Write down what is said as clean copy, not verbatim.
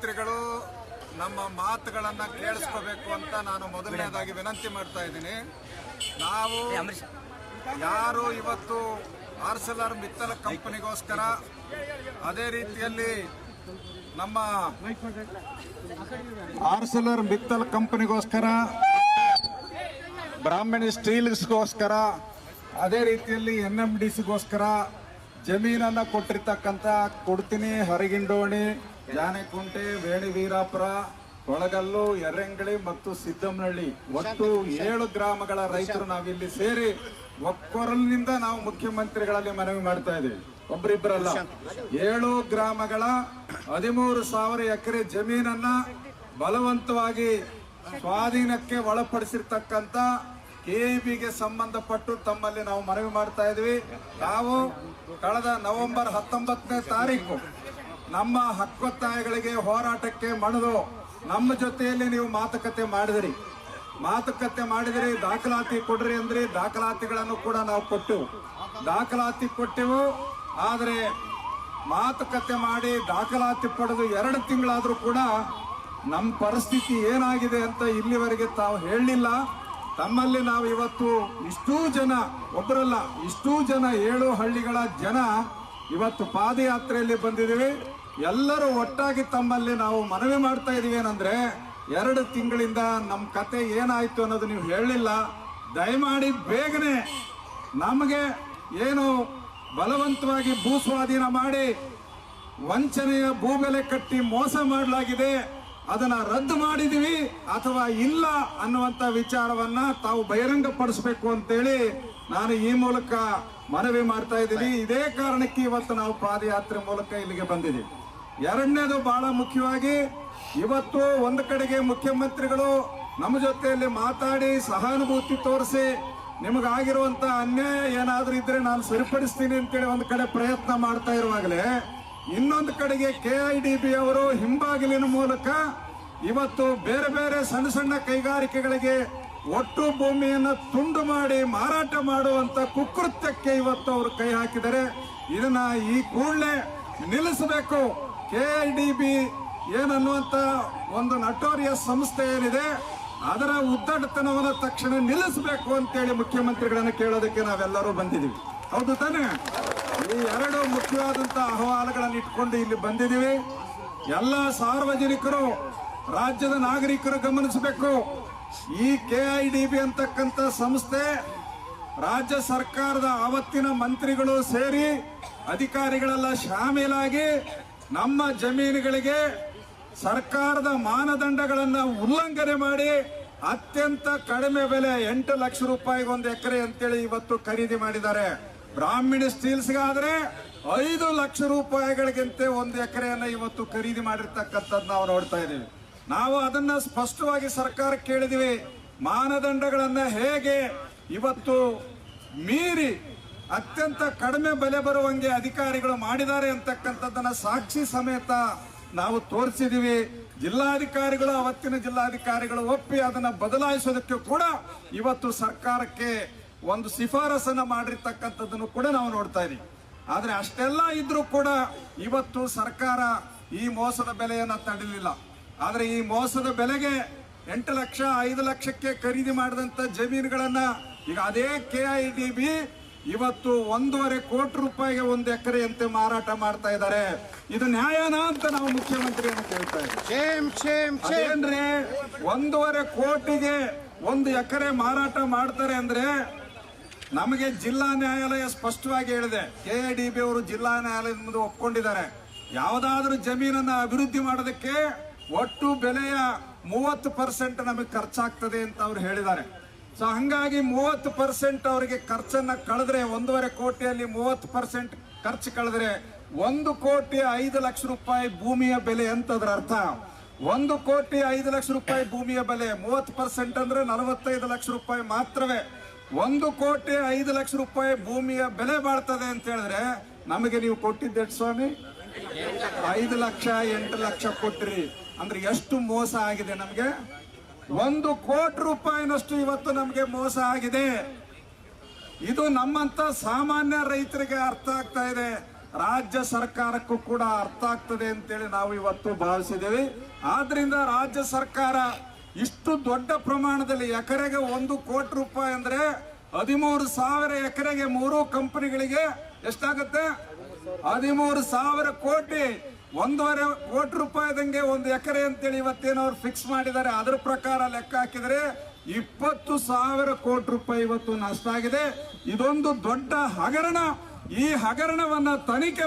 ಮುಖ್ಯಮಂತ್ರಿಗಳು ನಮ್ಮ ಮಾತುಗಳನ್ನು ಕೇಳಿಸ್ಕೋಬೇಕು ಅಂತ ನಾನು ಮೊದಲನೇದಾಗಿ ವಿನಂತಿ ಮಾಡ್ತಾ ಇದ್ದೀನಿ. ನಾವು ಯಾರು ಇವತ್ತು ಆರ್ಸೆಲರ್ ಮಿತ್ತಲ್ ಕಂಪನಿಗೋಸ್ಕರ, ಅದೇ ರೀತಿಯಲ್ಲಿ ನಮ್ಮ ಆರ್ಸೆಲರ್ ಮಿತ್ತಲ್ ಕಂಪನಿಗೋಸ್ಕರ, ಬ್ರಾಹ್ಮಣಿ ಸ್ಟೀಲ್ಸ್ಗೋಸ್ಕರ, ಅದೇ ರೀತಿಯಲ್ಲಿ NMDCಗೋಸ್ಕರ ಜಮೀನನ್ನು ಕೊಟ್ಟಿರ್ತಕ್ಕಂಥ ಕೊಡ್ತೀನಿ, ಹರಗಿಂಡೋಣಿ, ಜಾನೆಕುಂಟೆ, ವೇಣಿವೀರಾಪುರ, ಕೊಳಗಲ್ಲು, ಎರ್ರಂಗಳಿ ಮತ್ತು ಸಿದ್ದಮ್ಮನಹಳ್ಳಿ ಒಟ್ಟು 7 ಗ್ರಾಮಗಳ ರೈತರು ನಾವಿಲ್ಲಿ ಸೇರಿ ಒಕ್ಕೊರಲಿನಿಂದ ನಾವು ಮುಖ್ಯಮಂತ್ರಿಗಳಲ್ಲಿ ಮನವಿ ಮಾಡ್ತಾ ಇದ್ದೀವಿ. ಒಬ್ಬರಿಬ್ಬರಲ್ಲ, 7 ಗ್ರಾಮಗಳ 13,000 ಎಕರೆ ಜಮೀನನ್ನ ಬಲವಂತವಾಗಿ ಸ್ವಾಧೀನಕ್ಕೆ ಒಳಪಡಿಸಿರ್ತಕ್ಕಂಥ KEBಗೆ ಸಂಬಂಧಪಟ್ಟು ತಮ್ಮಲ್ಲಿ ನಾವು ಮನವಿ ಮಾಡ್ತಾ ಇದ್ವಿ. ನಾವು ಕಳೆದ ನವೆಂಬರ್ 19ನೇ ತಾರೀಕು ನಮ್ಮ ಹಕ್ಕೊತ್ತಾಯಗಳಿಗೆ ಹೋರಾಟಕ್ಕೆ ಮಣಿದು ನಮ್ಮ ಜೊತೆಯಲ್ಲಿ ನೀವು ಮಾತುಕತೆ ಮಾಡಿದಿರಿ, ದಾಖಲಾತಿ ಕೊಡ್ರಿ ಅಂದ್ರಿ. ದಾಖಲಾತಿಗಳನ್ನು ಕೂಡ ನಾವು ದಾಖಲಾತಿ ಕೊಟ್ಟೆವು. ಆದರೆ ಮಾತುಕತೆ ಮಾಡಿ ದಾಖಲಾತಿ ಪಡೆದು 2 ತಿಂಗಳಾದ್ರೂ ಕೂಡ ನಮ್ಮ ಪರಿಸ್ಥಿತಿ ಏನಾಗಿದೆ ಅಂತ ಇಲ್ಲಿವರೆಗೆ ತಾವು ಹೇಳಲಿಲ್ಲ. ತಮ್ಮಲ್ಲಿ ನಾವು ಇವತ್ತು ಇಷ್ಟೂ ಜನ, ಒಬ್ಬರಲ್ಲ ಇಷ್ಟೂ ಜನ 7 ಹಳ್ಳಿಗಳ ಜನ ಇವತ್ತು ಪಾದಯಾತ್ರೆಯಲ್ಲಿ ಬಂದಿದ್ದೀವಿ. ಎಲ್ಲರೂ ಒಟ್ಟಾಗಿ ತಮ್ಮಲ್ಲಿ ನಾವು ಮನವಿ ಮಾಡ್ತಾ ಇದೀವಿ. ಏನಂದ್ರೆ 2 ತಿಂಗಳಿಂದ ನಮ್ಮ ಕತೆ ಏನಾಯ್ತು ಅನ್ನೋದು ನೀವು ಹೇಳಲಿಲ್ಲ. ದಯಮಾಡಿ ಬೇಗನೆ ನಮಗೆ ಏನು ಬಲವಂತವಾಗಿ ಭೂ ಸ್ವಾಧೀನ ಮಾಡಿ ವಂಚನೆಯ ಭೂಬೆಲೆ ಕಟ್ಟಿ ಮೋಸ ಮಾಡಲಾಗಿದೆ, ಅದನ್ನ ರದ್ದು ಮಾಡಿದೀವಿ ಅಥವಾ ಇಲ್ಲ ಅನ್ನುವಂತ ವಿಚಾರವನ್ನ ತಾವು ಬಹಿರಂಗಪಡಿಸಬೇಕು ಅಂತೇಳಿ ನಾನು ಈ ಮೂಲಕ ಮನವಿ ಮಾಡ್ತಾ ಇದ್ದೀನಿ. ಇದೇ ಕಾರಣಕ್ಕೆ ಇವತ್ತು ನಾವು ಪಾದಯಾತ್ರೆ ಮೂಲಕ ಇಲ್ಲಿಗೆ ಬಂದಿದ್ದೀವಿ. ಎರಡನೇದು ಬಹಳ ಮುಖ್ಯವಾಗಿ, ಇವತ್ತು ಒಂದು ಕಡೆಗೆ ಮುಖ್ಯಮಂತ್ರಿಗಳು ನಮ್ಮ ಜೊತೆಯಲ್ಲಿ ಮಾತಾಡಿ ಸಹಾನುಭೂತಿ ತೋರಿಸಿ ನಿಮಗಾಗಿರುವಂತ ಅನ್ಯಾಯ ಏನಾದ್ರೂ ಇದ್ರೆ ನಾನು ಸರಿಪಡಿಸ್ತೀನಿ ಅಂತೇಳಿ ಒಂದು ಕಡೆ ಪ್ರಯತ್ನ ಮಾಡ್ತಾ ಇರುವಾಗಲೇ, ಇನ್ನೊಂದು ಕಡೆಗೆ KIDB ಅವರು ಹಿಂಬಾಗಿಲಿನ ಮೂಲಕ ಇವತ್ತು ಬೇರೆ ಬೇರೆ ಸಣ್ಣ ಸಣ್ಣ ಕೈಗಾರಿಕೆಗಳಿಗೆ ಒಟ್ಟು ಭೂಮಿಯನ್ನು ತುಂಡು ಮಾಡಿ ಮಾರಾಟ ಮಾಡುವಂತ ಕುಕೃತ್ಯಕ್ಕೆ ಇವತ್ತು ಅವರು ಕೈ ಹಾಕಿದ್ದಾರೆ. ಇದನ್ನ ಈ ಕೂಡಲೇ ನಿಲ್ಲಿಸಬೇಕು. KIDB ಏನನ್ನುವಂತ ಒಂದು ನಟೋರಿಯಸ್ ಸಂಸ್ಥೆ ಏನಿದೆ ಅದರ ಉದ್ದಟತನವನ್ನು ತಕ್ಷಣ ನಿಲ್ಲಿಸಬೇಕು ಅಂತೇಳಿ ಮುಖ್ಯಮಂತ್ರಿಗಳನ್ನ ಕೇಳೋದಕ್ಕೆ ನಾವೆಲ್ಲರೂ ಬಂದಿದ್ದೀವಿ. ಹೌದು ತಾನೇ? ಈ 2 ಮುಖ್ಯವಾದಂತಹ ಅಹವಾಲುಗಳನ್ನು ಇಟ್ಕೊಂಡು ಇಲ್ಲಿ ಬಂದಿದ್ದೀವಿ. ಎಲ್ಲ ಸಾರ್ವಜನಿಕರು, ರಾಜ್ಯದ ನಾಗರಿಕರು ಗಮನಿಸಬೇಕು. ಈ KIDB ಅಂತಕ್ಕಂಥ ಸಂಸ್ಥೆ ರಾಜ್ಯ ಸರ್ಕಾರದ ಆವತ್ತಿನ ಮಂತ್ರಿಗಳು ಸೇರಿ ಅಧಿಕಾರಿಗಳೆಲ್ಲ ಶಾಮೀಲಾಗಿ ನಮ್ಮ ಜಮೀನುಗಳಿಗೆ ಸರ್ಕಾರದ ಮಾನದಂಡಗಳನ್ನ ಉಲ್ಲಂಘನೆ ಮಾಡಿ ಅತ್ಯಂತ ಕಡಿಮೆ ಬೆಲೆ 8 ಲಕ್ಷ ರೂಪಾಯಿಗೆ 1 ಎಕರೆ ಅಂತೇಳಿ ಇವತ್ತು ಖರೀದಿ ಮಾಡಿದ್ದಾರೆ. ಬ್ರಾಹ್ಮಣಿ ಸ್ಟೀಲ್ಸ್ಗಾದ್ರೆ 5 ಲಕ್ಷ ರೂಪಾಯಿಗಳಿಗಿಂತ 1 ಎಕರೆಯನ್ನ ಇವತ್ತು ಖರೀದಿ ಮಾಡಿರ್ತಕ್ಕಂಥದ್ದು ನಾವು ನೋಡ್ತಾ ಇದ್ದೀವಿ. ನಾವು ಅದನ್ನ ಸ್ಪಷ್ಟವಾಗಿ ಸರ್ಕಾರ ಕೇಳಿದೀವಿ. ಮಾನದಂಡಗಳನ್ನ ಹೇಗೆ ಇವತ್ತು ಮೀರಿ ಅತ್ಯಂತ ಕಡಿಮೆ ಬೆಲೆ ಬರುವಂಗೆ ಅಧಿಕಾರಿಗಳು ಮಾಡಿದ್ದಾರೆ ಅಂತಕ್ಕಂಥದ್ದನ್ನ ಸಾಕ್ಷಿ ಸಮೇತ ನಾವು ತೋರಿಸಿದೀವಿ. ಜಿಲ್ಲಾಧಿಕಾರಿಗಳು, ಅವತ್ತಿನ ಜಿಲ್ಲಾಧಿಕಾರಿಗಳು ಒಪ್ಪಿ ಅದನ್ನ ಬದಲಾಯಿಸೋದಕ್ಕೆ ಕೂಡ ಇವತ್ತು ಸರ್ಕಾರಕ್ಕೆ ಒಂದು ಶಿಫಾರಸನ್ನ ಮಾಡಿರ್ತಕ್ಕಂಥದ್ದನ್ನು ಕೂಡ ನಾವು ನೋಡ್ತಾ ಇದೀವಿ. ಆದ್ರೆ ಅಷ್ಟೆಲ್ಲ ಇದ್ರೂ ಕೂಡ ಇವತ್ತು ಸರ್ಕಾರ ಈ ಮೋಸದ ಬೆಲೆಯನ್ನ ತಡೆಯಲಿಲ್ಲ. ಆದ್ರೆ ಈ ಮೋಸದ ಬೆಲೆಗೆ 8 ಲಕ್ಷ 5 ಲಕ್ಷಕ್ಕೆ ಖರೀದಿ ಮಾಡಿದಂತ ಜಮೀನುಗಳನ್ನ ಈಗ ಅದೇ KIDB ಇವತ್ತು 1.5 ಕೋಟಿ ರೂಪಾಯಿಗೆ 1 ಎಕರೆಯಂತೆ ಮಾರಾಟ ಮಾಡ್ತಾ ಇದ್ದಾರೆ. ಇದು ನ್ಯಾಯನಾ ಅಂತ ನಾವು ಮುಖ್ಯಮಂತ್ರಿಯನ್ನು ಕೇಳ್ತಾ ಇದ್ದೀವಿ. ಏನ್ರಿ 1.5 ಕೋಟಿಗೆ 1 ಎಕರೆ ಮಾರಾಟ ಮಾಡ್ತಾರೆ ಅಂದ್ರೆ, ನಮಗೆ ಜಿಲ್ಲಾ ನ್ಯಾಯಾಲಯ ಸ್ಪಷ್ಟವಾಗಿ ಹೇಳಿದೆ. KIDB ಅವರು ಜಿಲ್ಲಾ ನ್ಯಾಯಾಲಯದ ಮುಂದೆ ಒಪ್ಕೊಂಡಿದ್ದಾರೆ. ಯಾವುದಾದ್ರೂ ಜಮೀನನ್ನ ಅಭಿವೃದ್ಧಿ ಮಾಡೋದಕ್ಕೆ ಒಟ್ಟು ಬೆಲೆಯ 30% ನಮಗೆ ಖರ್ಚಾಗ್ತದೆ ಅಂತ ಅವ್ರು ಹೇಳಿದ್ದಾರೆ. ಸೊ ಹಂಗಾಗಿ 30% ಅವರಿಗೆ ಖರ್ಚನ್ನ ಕಳೆದ್ರೆ, 1.5 ಕೋಟಿಯಲ್ಲಿ 30% ಖರ್ಚು ಕಳೆದ್ರೆ 1,05,00,000 ರೂಪಾಯಿ ಭೂಮಿಯ ಬೆಲೆ ಅಂತದ್ರ ಅರ್ಥ. 1,05,00,000 ಭೂಮಿಯ ಬೆಲೆ 30% ಅಂದ್ರೆ 45 ಲಕ್ಷ ರೂಪಾಯಿ ಮಾತ್ರವೇ. 1,05,00,000 ರೂಪಾಯಿ ಭೂಮಿಯ ಬೆಲೆ ಬಾಳ್ತದೆ ಅಂತ ಹೇಳಿದ್ರೆ, ನಮಗೆ ನೀವು ಕೊಟ್ಟಿದ್ದೆಷ್ಟು ಸ್ವಾಮಿ? 5 ಲಕ್ಷ 8 ಲಕ್ಷ ಕೊಟ್ರಿ ಅಂದ್ರೆ ಎಷ್ಟು ಮೋಸ ಆಗಿದೆ ನಮಗೆ? 1 ಕೋಟಿ ರೂಪಾಯಿನಷ್ಟು ಇವತ್ತು ನಮಗೆ ಮೋಸ ಆಗಿದೆ. ಇದು ನಮ್ಮಂತ ಸಾಮಾನ್ಯ ರೈತರಿಗೆ ಅರ್ಥ ಆಗ್ತಾ ಇದೆ. ರಾಜ್ಯ ಸರ್ಕಾರಕ್ಕೂ ಕೂಡ ಅರ್ಥ ಆಗ್ತದೆ ಅಂತೇಳಿ ನಾವು ಇವತ್ತು ಭಾವಿಸಿದ್ದೇವೆ. ಆದ್ರಿಂದ ರಾಜ್ಯ ಸರ್ಕಾರ ಇಷ್ಟು ದೊಡ್ಡ ಪ್ರಮಾಣದಲ್ಲಿ ಎಕರೆಗೆ 1 ಕೋಟಿ ರೂಪಾಯಿ ಅಂದ್ರೆ 13,000 ಎಕರೆಗೆ 3 ಕಂಪನಿಗಳಿಗೆ ಎಷ್ಟಾಗುತ್ತೆ? 13,000 ಕೋಟಿ, 1.5 ಕೋಟಿ ರೂಪಾಯಿದಂಗೆ 1 ಎಕರೆ ಅಂತೇಳಿ ಇವತ್ತೇನೋ ಅವ್ರು ಫಿಕ್ಸ್ ಮಾಡಿದ್ದಾರೆ. ಅದ್ರ ಪ್ರಕಾರ ಲೆಕ್ಕ ಹಾಕಿದ್ರೆ 20,000 ಕೋಟಿ ರೂಪಾಯಿ ಇವತ್ತು ನಷ್ಟ ಆಗಿದೆ. ಇದೊಂದು ದೊಡ್ಡ ಹಗರಣ. ಈ ಹಗರಣವನ್ನ ತನಿಖೆ